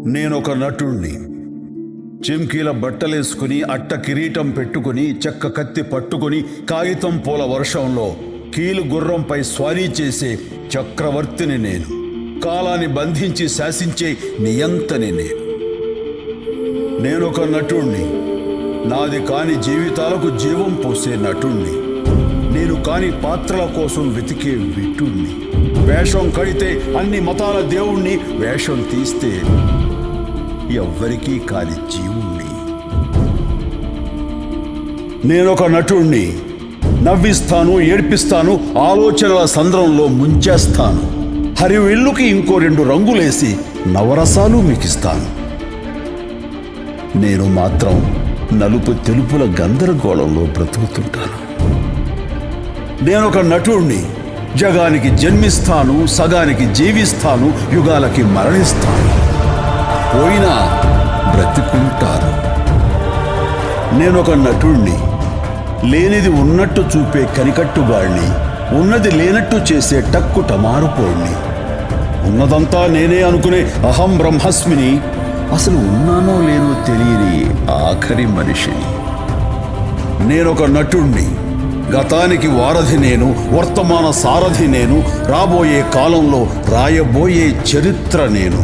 నేనొక నటుణ్ణి. చెంకీల బట్టలేసుకుని, అట్ట కిరీటం పెట్టుకుని, చెక్క కత్తి పట్టుకుని, కాగితం పూల వర్షంలో కీలు గుర్రంపై స్వారీ చేసే చక్రవర్తిని నేను. కాలాన్ని బంధించి శాసించే నియంతని నేనొక నటుణ్ణి. నాది కాని జీవితాలకు జీవం పోసే నటుణ్ణి. నేను కాని పాత్రల కోసం వెతికే విటుణ్ణి. వేషం కడితే అన్ని మతాల దేవుణ్ణి, వేషం తీస్తే ఎవ్వరికీ కాని జీవుణ్ణి. నేనొక నటుణ్ణి. నవ్విస్తాను, ఏడ్పిస్తాను, ఆలోచనల సంద్రంలో ముంచేస్తాను. హరివిల్లుకి ఇంకో 2 రంగులేసి నవరసాలు మీకిస్తాను. నేను మాత్రం నలుపు తెలుపుల గందరగోళంలో బ్రతుకుతుంటాను. నేనొక నటుణ్ణి. జగానికి జన్మిస్తాను, సగానికి జీవిస్తాను, యుగాలకి మరణిస్తాను. పోయినా బ్రతికుంటాను. నేనొక నటుణ్ణి. లేనిది ఉన్నట్టు చూపే కనికట్టుగాడిని, ఉన్నది లేనట్టు చేసే టక్కు టమారుపోడిని. ఉన్నదంతా నేనే అనుకునే అహం బ్రహ్మస్మిని, అసలు ఉన్నానో లేనో తెలియని ఆఖరి మనిషిని. నేనొక నటుణ్ణి. గతానికి వారధి నేను, వర్తమాన సారథి నేను, రాబోయే కాలంలో రాయబోయే చరిత్ర నేను.